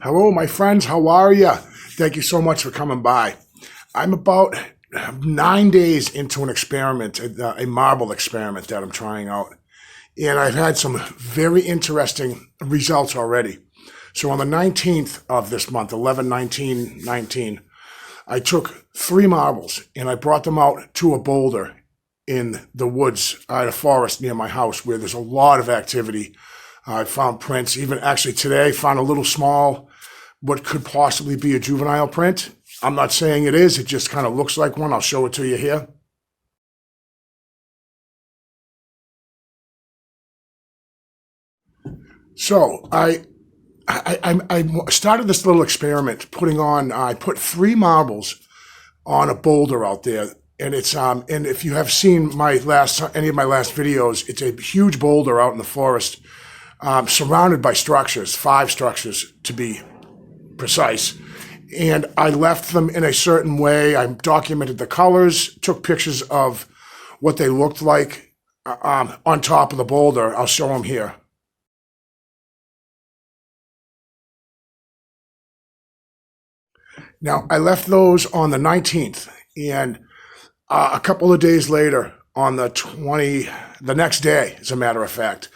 Hello, my friends. How are you? Thank you so much for coming by. I'm about 9 days into an experiment, a marble experiment that I'm trying out. And I've had some very interesting results already. So on the 19th of this month, 11/19/19, I took 3 marbles and I brought them out to a boulder in the woods at a forest near my house where there's a lot of activity. I found prints, even actually today, found a little small, what could possibly be a juvenile print. I'm not saying it is, it just kind of looks like one. I'll show it to you here. So I started this little experiment I put 3 marbles on a boulder out there. And and if you have seen any of my last videos, it's a huge boulder out in the forest, surrounded by structures, 5 structures to be precise. And I left them in a certain way. I documented the colors, took pictures of what they looked like on top of the boulder. I'll show them here. Now, I left those on the 19th, and a couple of days later, on the next day, as a matter of fact,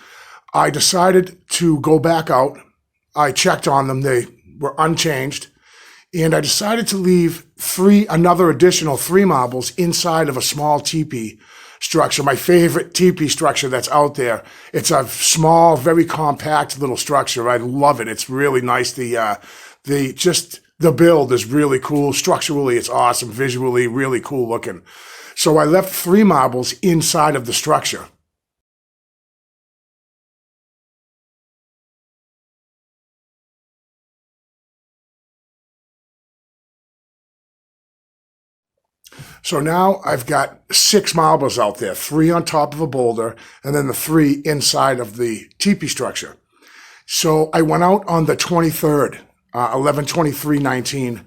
I decided to go back out. I checked on them. They were unchanged. And I decided to leave another additional 3 marbles inside of a small teepee structure, my favorite teepee structure that's out there. It's a small, very compact little structure. I love it. It's really nice. The build is really cool. Structurally, it's awesome. Visually, really cool looking. So I left 3 marbles inside of the structure. So now I've got 6 marbles out there, 3 on top of a boulder, and then the 3 inside of the teepee structure. So I went out on the 23rd, 11/23/19,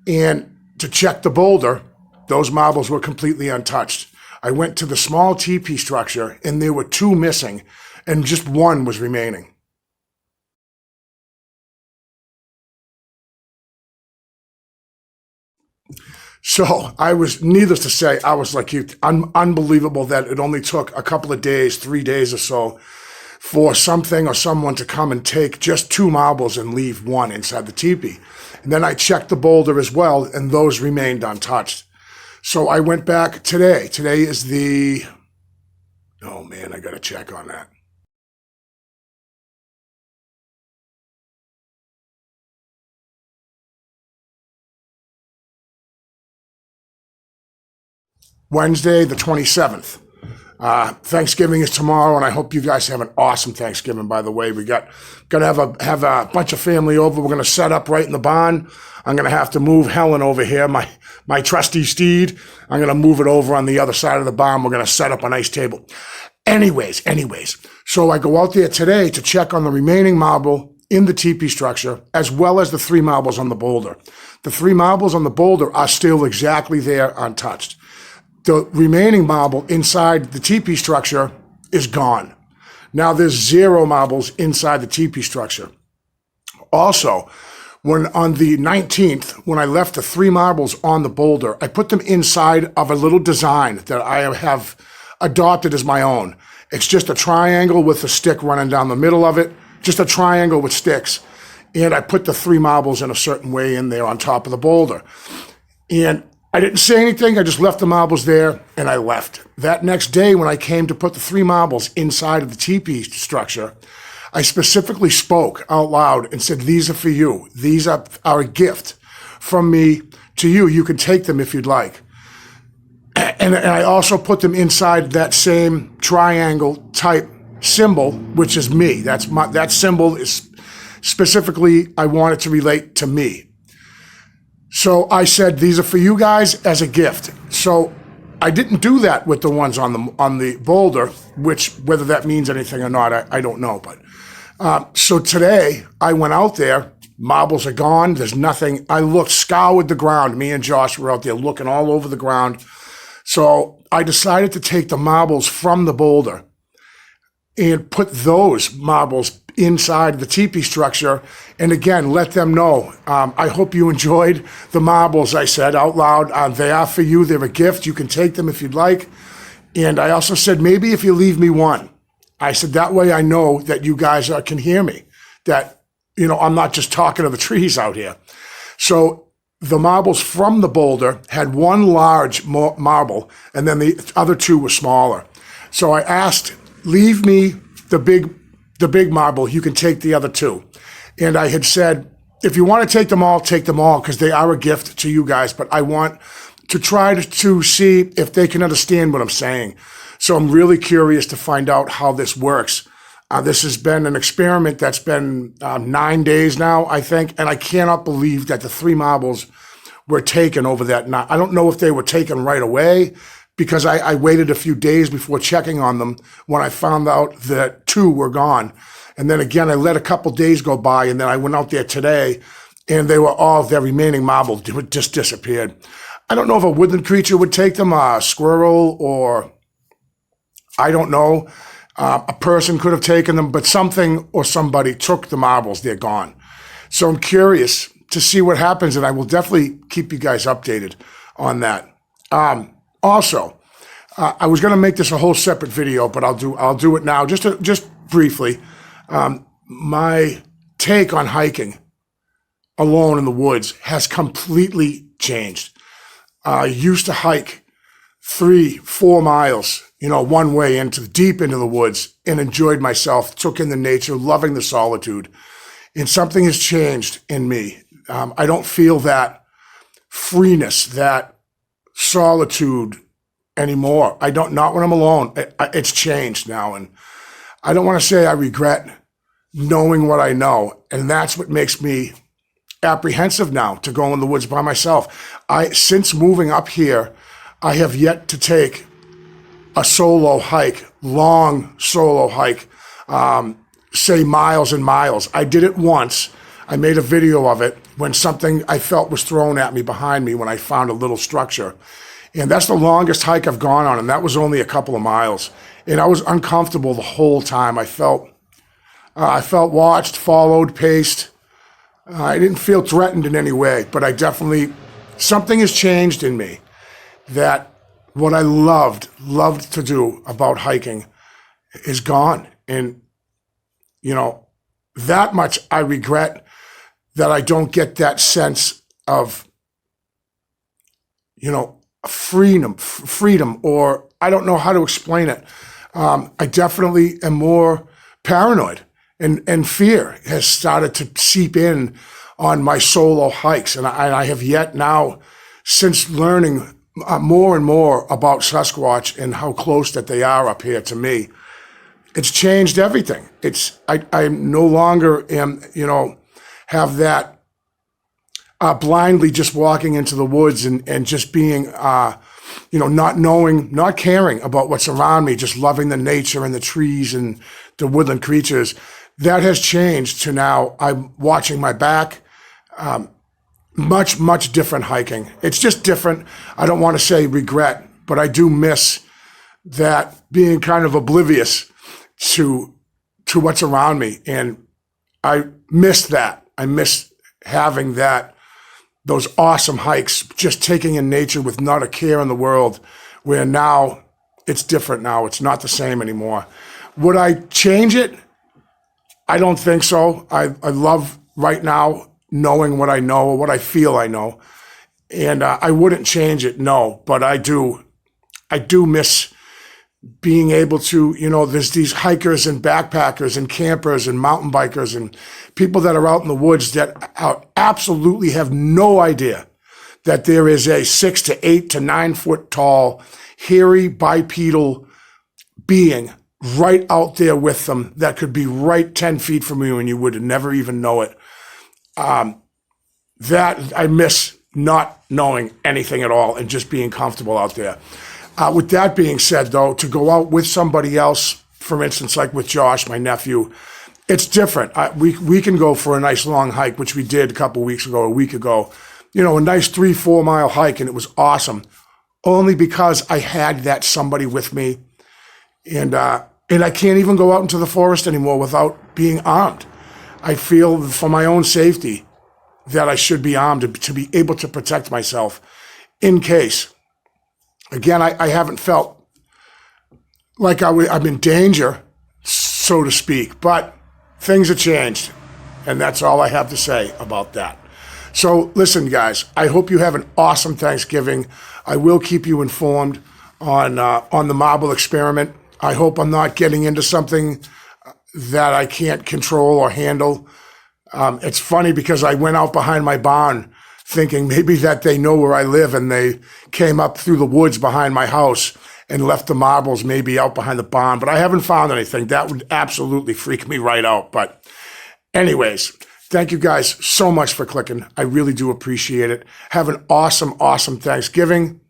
and to check the boulder, those marbles were completely untouched. I went to the small teepee structure, and there were 2 missing, and just 1 was remaining. So needless to say, I was like you, unbelievable that it only took a couple of days, 3 days or so, for something or someone to come and take just 2 marbles and leave 1 inside the teepee. And then I checked the boulder as well, and those remained untouched. So I went back today. Today is oh man, I got to check on that. Wednesday, the 27th. Thanksgiving is tomorrow, and I hope you guys have an awesome Thanksgiving, by the way. We gonna have a bunch of family over. We're gonna set up right in the barn. I'm gonna have to move Helen over here, my trusty steed. I'm gonna move it over on the other side of the barn. We're gonna set up a nice table. Anyways, so I go out there today to check on the remaining marble in the teepee structure, as well as the 3 marbles on the boulder. The 3 marbles on the boulder are still exactly there, untouched. The remaining marble inside the teepee structure is gone. Now there's 0 marbles inside the teepee structure. Also, on the 19th, when I left the 3 marbles on the boulder, I put them inside of a little design that I have adopted as my own. It's just a triangle with a stick running down the middle of it, just a triangle with sticks. And I put the 3 marbles in a certain way in there on top of the boulder. And I didn't say anything. I just left the marbles there and I left. That next day, when I came to put the 3 marbles inside of the teepee structure, I specifically spoke out loud and said, "These are for you. These are a gift from me to you. You can take them if you'd like." And I also put them inside that same triangle type symbol, which is me. That symbol is specifically, I want it to relate to me. So I said, "These are for you guys as a gift." So I didn't do that with the ones on the boulder, which whether that means anything or not, I don't know. But so today I went out there. Marbles are gone. There's nothing. I scoured the ground. Me and Josh were out there looking all over the ground. So I decided to take the marbles from the boulder and put those marbles inside the teepee structure. And again, let them know. I hope you enjoyed the marbles, I said out loud. They are for you. They're a gift. You can take them if you'd like. And I also said, maybe if you leave me one. I said, that way I know that you guys can hear me, that, you know, I'm not just talking to the trees out here. So the marbles from the boulder had one large marble, and then the other two were smaller. So I asked, leave me the big marble, you can take the other two. And I had said, if you want to take them all, because they are a gift to you guys, but I want to try to see if they can understand what I'm saying. So I'm really curious to find out how this works. This has been an experiment that's been 9 days now, I think, and I cannot believe that the 3 marbles were taken over that night. I don't know if they were taken right away, because I waited a few days before checking on them when I found out that 2 were gone. And then again, I let a couple days go by, and then I went out there today, and they were all, their remaining marbles just disappeared. I don't know if a woodland creature would take them, a squirrel, or I don't know. A person could have taken them, but something or somebody took the marbles. They're gone. So I'm curious to see what happens, and I will definitely keep you guys updated on that. Also, I was going to make this a whole separate video, but I'll do it now, just briefly. My take on hiking alone in the woods has completely changed. I used to hike 3-4 miles, you know, one way deep into the woods, and enjoyed myself, took in the nature, loving the solitude. And something has changed in me. I don't feel that freeness, that solitude anymore. Not when I'm alone. It's changed now. And I don't want to say I regret knowing what I know. And that's what makes me apprehensive now to go in the woods by myself. Since moving up here, I have yet to take a solo hike, long solo hike, say miles and miles. I did it once. I made a video of it when something I felt was thrown at me behind me when I found a little structure. And that's the longest hike I've gone on, and that was only a couple of miles. And I was uncomfortable the whole time. I felt watched, followed, paced. I didn't feel threatened in any way, but something has changed in me, that what I loved to do about hiking is gone. And, you know, that much I regret, that I don't get that sense of, you know, freedom, or I don't know how to explain it. I definitely am more paranoid, and fear has started to seep in on my solo hikes. And I have yet now, since learning more and more about Sasquatch and how close that they are up here to me, it's changed everything. I no longer am, you know, have that blindly just walking into the woods and just being, you know, not knowing, not caring about what's around me, just loving the nature and the trees and the woodland creatures. That has changed to now I'm watching my back. Much different hiking. It's just different. I don't want to say regret, but I do miss that, being kind of oblivious to what's around me. And I miss that. I miss having those awesome hikes, just taking in nature with not a care in the world, where now it's different now. It's not the same anymore. Would I change it? I don't think so. I love right now knowing what I know, or what I feel I know. And I wouldn't change it, no. But I do miss being able to, you know, there's these hikers and backpackers and campers and mountain bikers and people that are out in the woods that absolutely have no idea that there is a 6 to 8 to 9 foot tall, hairy, bipedal being right out there with them that could be right 10 feet from you and you would never even know it. That I miss, not knowing anything at all and just being comfortable out there. With that being said, though, to go out with somebody else, for instance, like with Josh, my nephew, it's different. We can go for a nice long hike, which we did a week ago, you know, a nice 3-4 mile hike, and it was awesome, only because I had that somebody with me. And And I can't even go out into the forest anymore without being armed. I feel for my own safety that I should be armed to be able to protect myself in case. Again, I haven't felt like I'm in danger, so to speak, but things have changed, and that's all I have to say about that. So listen, guys, I hope you have an awesome Thanksgiving. I will keep you informed on the marble experiment. I hope I'm not getting into something that I can't control or handle. It's funny because I went out behind my barn thinking maybe that they know where I live, and they came up through the woods behind my house and left the marbles maybe out behind the barn, but I haven't found anything. That would absolutely freak me right out. But anyways, thank you guys so much for clicking. I really do appreciate it. Have an awesome, awesome Thanksgiving,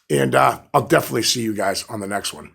and I'll definitely see you guys on the next one.